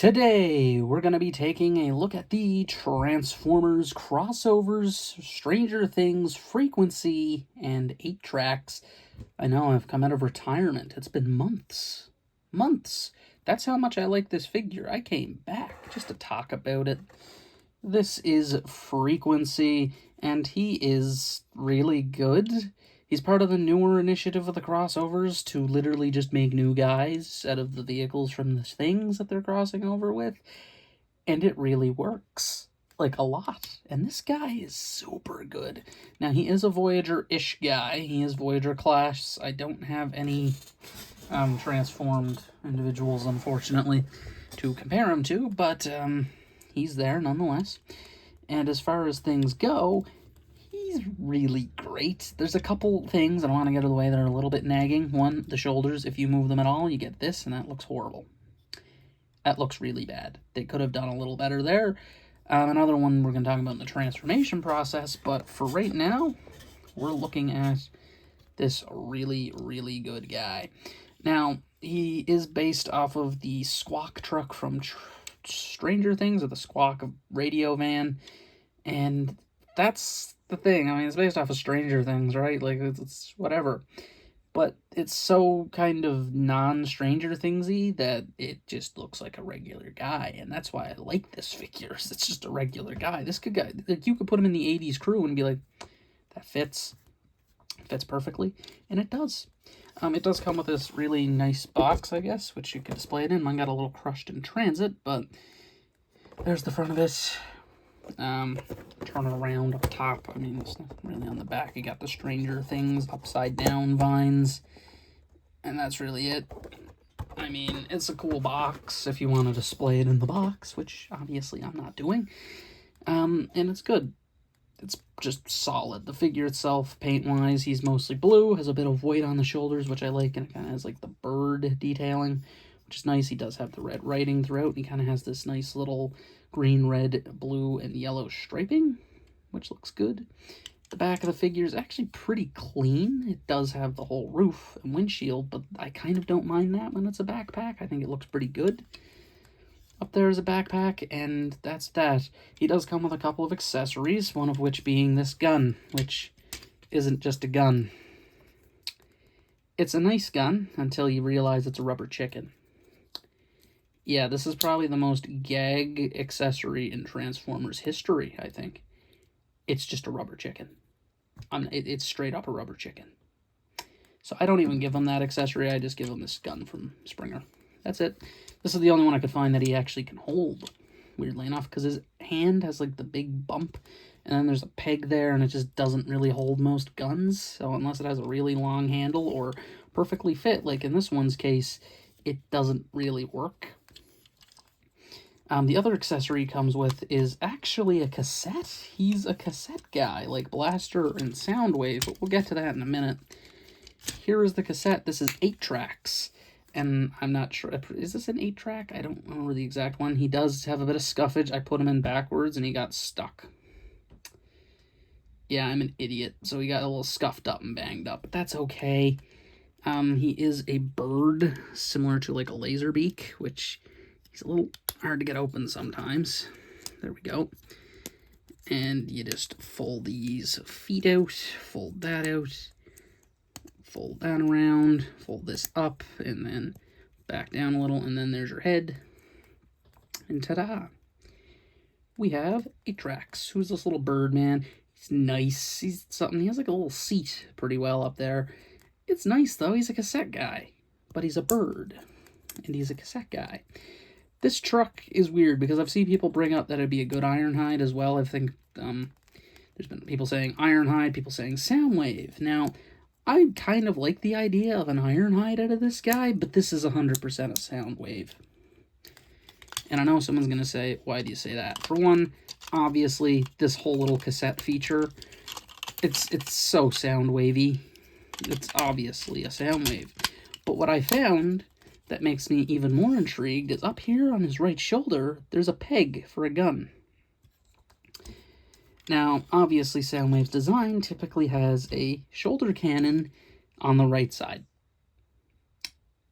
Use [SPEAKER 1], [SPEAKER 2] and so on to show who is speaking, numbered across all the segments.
[SPEAKER 1] Today, we're going to be taking a look at the Transformers crossovers, Stranger Things, Frequency, and 8 Tracks. I know, I've come out of retirement. It's been months. Months. That's how much I like this figure. I came back just to talk about it. This is Frequency, and he is really good. He's part of the newer initiative of the crossovers to literally just make new guys out of the vehicles from the things that they're crossing over with. And it really works. Like, a lot. And this guy is super good. Now, he is a Voyager-ish guy. He is Voyager class. I don't have any transformed individuals, unfortunately, to compare him to. But he's there nonetheless. And as far as things go, he's really great. There's a couple things I don't want to get out of the way that are a little bit nagging. One, the shoulders. If you move them at all, you get this, and that looks horrible. That looks really bad. They could have done a little better there. Another one we're going to talk about in the transformation process, but for right now, we're looking at this really, really good guy. Now, he is based off of the Squawk truck from Stranger Things, or the Squawk radio van, and that's the thing. I mean, it's based off of Stranger Things, right? Like, it's whatever. But it's so kind of non-Stranger Thingsy that it just looks like a regular guy, and that's why I like this figure. It's just a regular guy. This guy, like, you could put him in the 80s crew and be like, that fits perfectly, and it does. It does come with this really nice box, I guess, which you can display it in. Mine got a little crushed in transit, but there's the front of this. Turn it around up top. I mean, it's not really on the back. You got the Stranger Things upside down vines, and that's really it. I mean, it's a cool box if you want to display it in the box, which obviously I'm not doing. And it's good. It's just solid. The figure itself, paint-wise, he's mostly blue, has a bit of white on the shoulders, which I like, and it kind of has like the bird detailing, which is nice. He does have the red writing throughout, and he kind of has this nice little green, red, blue, and yellow striping, which looks good. The back of the figure is actually pretty clean. It does have the whole roof and windshield, but I kind of don't mind that when it's a backpack. I think it looks pretty good. Up there is a backpack, and that's that. He does come with a couple of accessories, one of which being this gun, which isn't just a gun. It's a nice gun until you realize it's a rubber chicken. Yeah, this is probably the most gag accessory in Transformers history, I think. It's just a rubber chicken. It's straight up a rubber chicken. So I don't even give him that accessory. I just give him this gun from Springer. That's it. This is the only one I could find that he actually can hold, weirdly enough, because his hand has like the big bump, and then there's a peg there, and it just doesn't really hold most guns. So unless it has a really long handle or perfectly fit, like in this one's case, it doesn't really work. The other accessory he comes with is actually a cassette. He's a cassette guy, like Blaster and Soundwave, but we'll get to that in a minute. Here is the cassette. This is 8 Tracks, and I'm not sure. Is this an 8-track? I don't remember the exact one. He does have a bit of scuffage. I put him in backwards, and he got stuck. Yeah, I'm an idiot, so he got a little scuffed up and banged up, but that's okay. He is a bird, similar to like a Laserbeak, which he's a little hard to get open sometimes. There we go. And you just fold these feet out, fold that out, fold that around, fold this up, and then back down a little, and then there's your head. And ta-da! We have 8-Tracks, who's this little bird, man. He's nice. He's something. He has like a little seat pretty well up there. It's nice, though. He's a cassette guy, but he's a bird, and he's a cassette guy. This truck is weird because I've seen people bring up that it'd be a good Ironhide as well. I think there's been people saying Ironhide, people saying Soundwave. Now, I kind of like the idea of an Ironhide out of this guy, but this is 100% a Soundwave. And I know someone's going to say, why do you say that? For one, obviously, this whole little cassette feature, it's so Soundwavy. It's obviously a Soundwave. But what I found that makes me even more intrigued is up here on his right shoulder, there's a peg for a gun. Now, obviously, Soundwave's design typically has a shoulder cannon on the right side.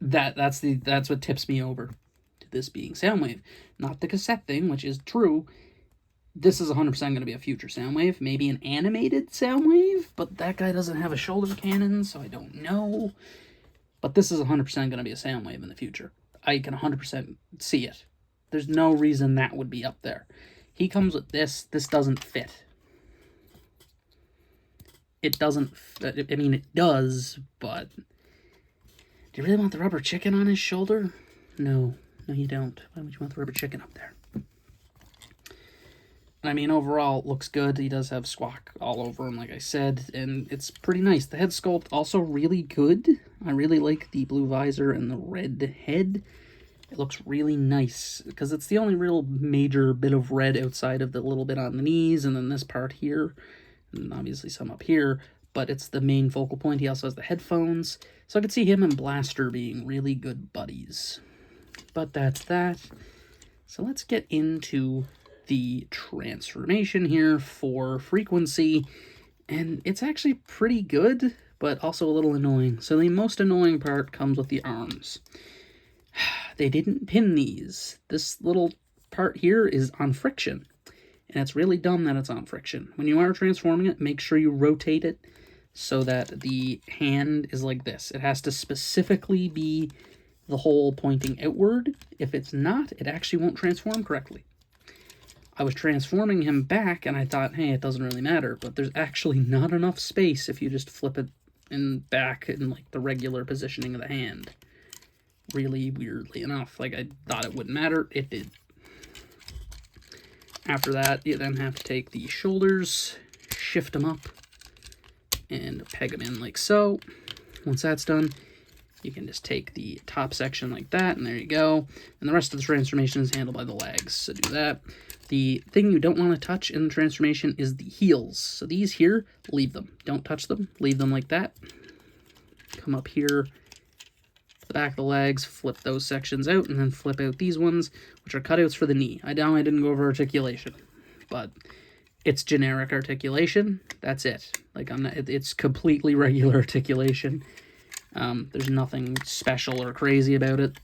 [SPEAKER 1] That's what tips me over to this being Soundwave. Not the cassette thing, which is true. This is 100% going to be a future Soundwave. Maybe an animated Soundwave, but that guy doesn't have a shoulder cannon, so I don't know. But this is 100% going to be a Soundwave in the future. I can 100% see it. There's no reason that would be up there. He comes with this. This doesn't fit. It doesn't, I mean, it does, but do you really want the rubber chicken on his shoulder? No, you don't. Why would you want the rubber chicken up there? I mean, overall, it looks good. He does have squawk all over him, like I said, and it's pretty nice. The head sculpt, also really good. I really like the blue visor and the red head. It looks really nice, because it's the only real major bit of red outside of the little bit on the knees, and then this part here, and obviously some up here, but it's the main focal point. He also has the headphones, so I could see him and Blaster being really good buddies. But that's that. So let's get into the transformation here for frequency, and it's actually pretty good, but also a little annoying. So the most annoying part comes with the arms. They didn't pin these. This little part here is on friction, and it's really dumb that it's on friction. When you are transforming it, make sure you rotate it so that the hand is like this. It has to specifically be the hole pointing outward. If it's not, it actually won't transform correctly. I was transforming him back, and I thought, hey, it doesn't really matter, but there's actually not enough space if you just flip it back in like the regular positioning of the hand. Really weirdly enough, like I thought it wouldn't matter, it did. After that, you then have to take the shoulders, shift them up, and peg them in like so. Once that's done, you can just take the top section like that, and there you go. And the rest of the transformation is handled by the legs, so do that. The thing you don't want to touch in the transformation is the heels. So these here, leave them. Don't touch them. Leave them like that. Come up here, the back of the legs, flip those sections out, and then flip out these ones, which are cutouts for the knee. I know I didn't go over articulation, but it's generic articulation. That's it. Like it's completely regular articulation. There's nothing special or crazy about it.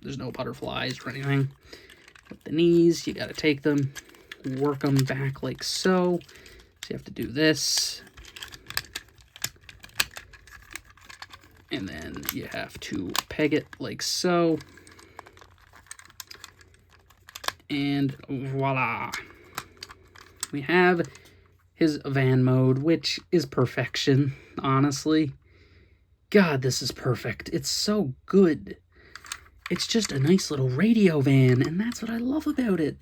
[SPEAKER 1] There's no butterflies or anything. With the knees, you gotta take them, work them back like so. So you have to do this. And then you have to peg it like so. And voila. We have his van mode, which is perfection, honestly. God, this is perfect. It's so good. It's just a nice little radio van, and that's what I love about it.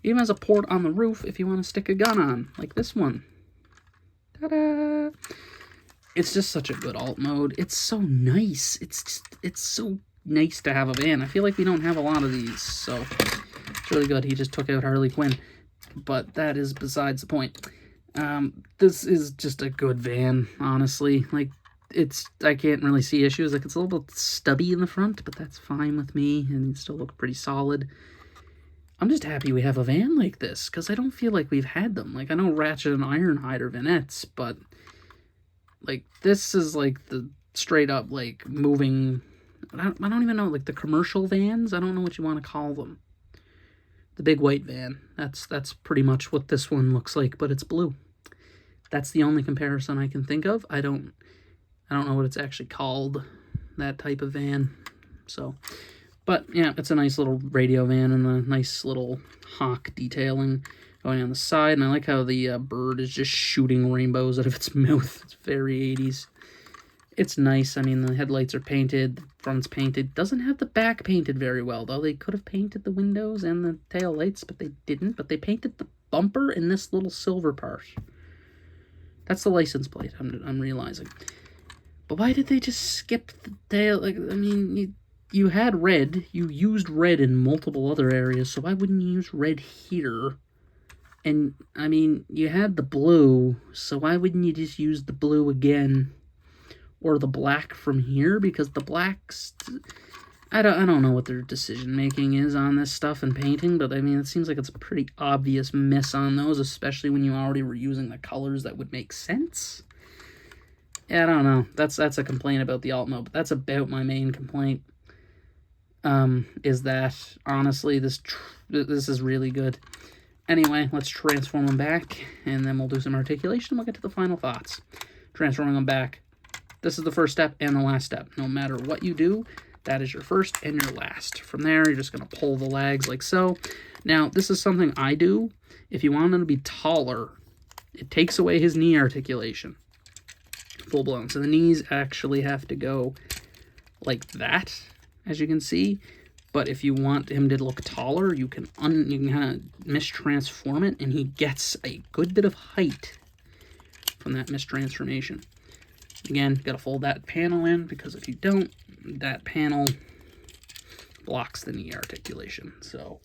[SPEAKER 1] It even has a port on the roof if you want to stick a gun on, like this one. Ta-da! It's just such a good alt mode. It's so nice. It's so nice to have a van. I feel like we don't have a lot of these, so it's really good. He just took out Harley Quinn, but that is besides the point. This is just a good van, honestly. Like, I can't really see issues. Like, it's a little bit stubby in the front, but that's fine with me, and it still looks pretty solid. I'm just happy we have a van like this, because I don't feel like we've had them. Like, I know Ratchet and Ironhide are vanettes, but like, this is like the straight up, like, moving, I don't even know, like, the commercial vans? I don't know what you want to call them. The big white van. That's pretty much what this one looks like, but it's blue. That's the only comparison I can think of. I don't know what it's actually called, that type of van. So, but yeah, it's a nice little radio van and the nice little hawk detailing going on the side. And I like how the bird is just shooting rainbows out of its mouth. It's very 80s. It's nice. I mean, the headlights are painted, the front's painted. Doesn't have the back painted very well, though. They could have painted the windows and the tail lights, but they didn't. But they painted the bumper and this little silver part. That's the license plate, I'm realizing. But why did they just skip the tail? Like, I mean, you had red. You used red in multiple other areas, so why wouldn't you use red here? And, I mean, you had the blue, so why wouldn't you just use the blue again? Or the black from here? Because the blacks... I don't know what their decision-making is on this stuff and painting, but, I mean, it seems like it's a pretty obvious miss on those, especially when you already were using the colors that would make sense. Yeah, I don't know. That's a complaint about the alt mode, but that's about my main complaint. is that, honestly, this is really good. Anyway, let's transform them back, and then we'll do some articulation. We'll get to the final thoughts. Transforming them back. This is the first step and the last step. No matter what you do, that is your first and your last. From there, you're just going to pull the legs like so. Now, this is something I do. If you want him to be taller, it takes away his knee articulation. Full blown. So the knees actually have to go like that, as you can see. But if you want him to look taller, you can kind of mistransform it, and he gets a good bit of height from that mistransformation. Again, got to fold that panel in, because if you don't, that panel blocks the knee articulation. So,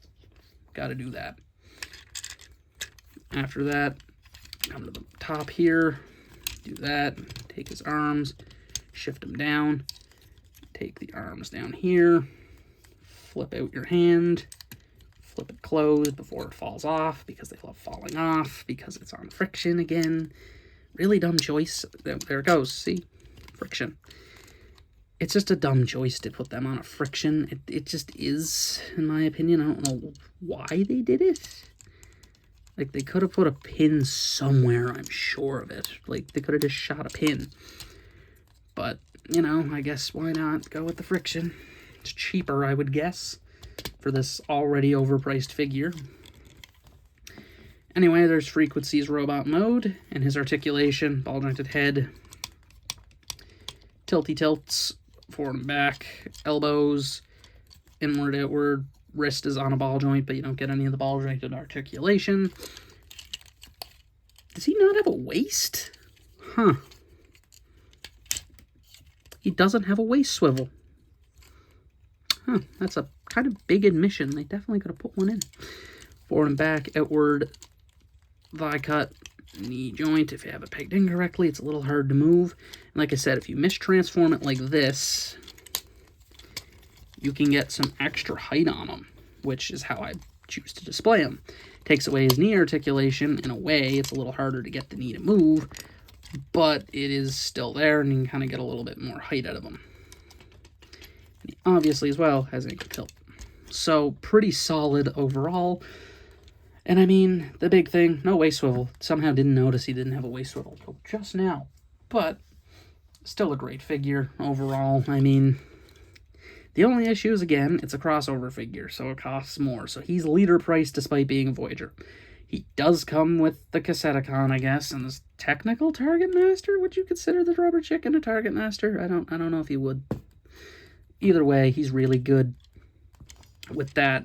[SPEAKER 1] got to do that. After that, come to the top here, do that, take his arms, shift them down, take the arms down here, flip out your hand, flip it closed before it falls off, because they love falling off, because it's on friction again. Really dumb choice. There it goes, see? Friction. It's just a dumb choice to put them on a friction. It just is, in my opinion. I don't know why they did it. Like, they could have put a pin somewhere, I'm sure of it. Like, they could have just shot a pin. But, you know, I guess why not go with the friction? It's cheaper, I would guess, for this already overpriced figure. Anyway, there's Frequency's robot mode, and his articulation, ball jointed head, tilty tilts, forward and back, elbows, inward, outward, wrist is on a ball joint, but you don't get any of the ball jointed articulation. Does he not have a waist? Huh. He doesn't have a waist swivel. Huh, that's a kind of big admission. They definitely could have put one in. Forward and back, outward, thigh cut, knee joint. If you have it pegged in correctly, it's a little hard to move. And like I said, if you mistransform it like this, you can get some extra height on him, which is how I choose to display him. Takes away his knee articulation. In a way, it's a little harder to get the knee to move, but it is still there, and you can kind of get a little bit more height out of him. And he obviously, as well, has ankle tilt. So, pretty solid overall. And I mean, the big thing, no waist swivel. Somehow didn't notice he didn't have a waist swivel until just now. But, still a great figure overall. I mean, the only issue is, again, it's a crossover figure, so it costs more. So he's leader price despite being a Voyager. He does come with the Cassetticon, I guess, and this technical Target Master. Would you consider the Rubber Chicken a Target Master? I don't know if you would. Either way, he's really good with that.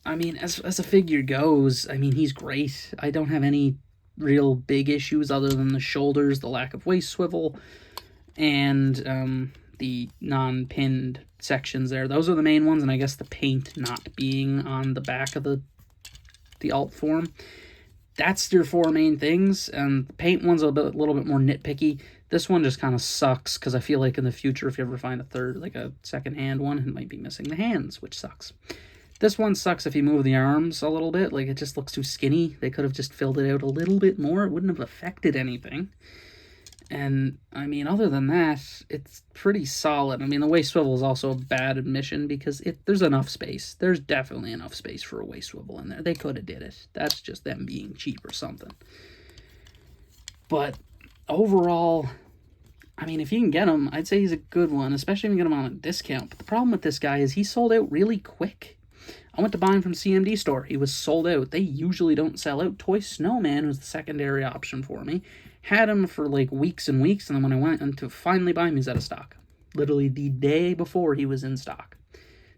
[SPEAKER 1] I mean, as a figure goes, I mean, he's great. I don't have any real big issues other than the shoulders, the lack of waist swivel, and the non-pinned sections there. Those are the main ones, and I guess the paint not being on the back of the alt form. That's your four main things, and the paint one's a little bit more nitpicky. This one just kind of sucks, because I feel like in the future, if you ever find a third, like a second-hand one, it might be missing the hands, which sucks. This one sucks if you move the arms a little bit. Like, it just looks too skinny. They could have just filled it out a little bit more. It wouldn't have affected anything. And, I mean, other than that, it's pretty solid. I mean, the waist swivel is also a bad admission, because there's enough space. There's definitely enough space for a waist swivel in there. They could have did it. That's just them being cheap or something. But, overall, I mean, if you can get him, I'd say he's a good one, especially if you can get him on a discount. But the problem with this guy is he sold out really quick. I went to buy him from CMD store. He was sold out. They usually don't sell out. Toy Snowman was the secondary option for me. Had him for like weeks and weeks, and then when I went to finally buy him, he's out of stock. Literally the day before he was in stock.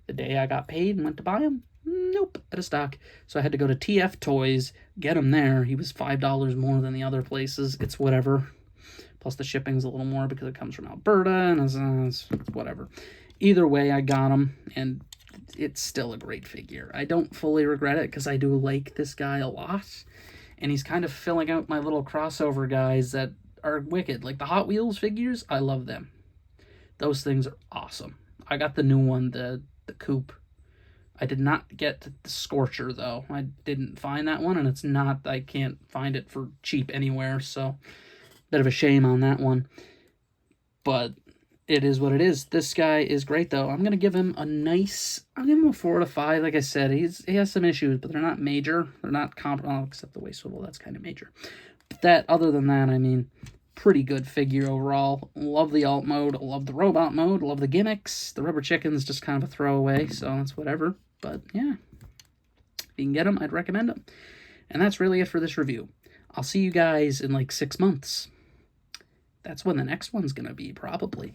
[SPEAKER 1] The day I got paid and went to buy him, nope, out of stock. So I had to go to TF Toys, get him there. He was $5 more than the other places. It's whatever. Plus the shipping's a little more because it comes from Alberta, and it's whatever. Either way, I got him, and it's still a great figure. I don't fully regret it, because I do like this guy a lot. And he's kind of filling out my little crossover guys that are wicked. Like the Hot Wheels figures, I love them. Those things are awesome. I got the new one, the Coupe. I did not get the Scorcher, though. I didn't find that one, and it's not, I can't find it for cheap anywhere, so bit of a shame on that one. But It is what it is. This guy is great, though. I'm going to give him a nice... I'll give him a 4 to 5. Like I said, he has some issues, but they're not major. They're not except the waist swivel. That's kind of major. But other than that, I mean, pretty good figure overall. Love the alt mode. Love the robot mode. Love the gimmicks. The rubber chicken's just kind of a throwaway, so that's whatever. But, yeah. If you can get them, I'd recommend them. And that's really it for this review. I'll see you guys in like 6 months. That's when the next one's going to be, probably.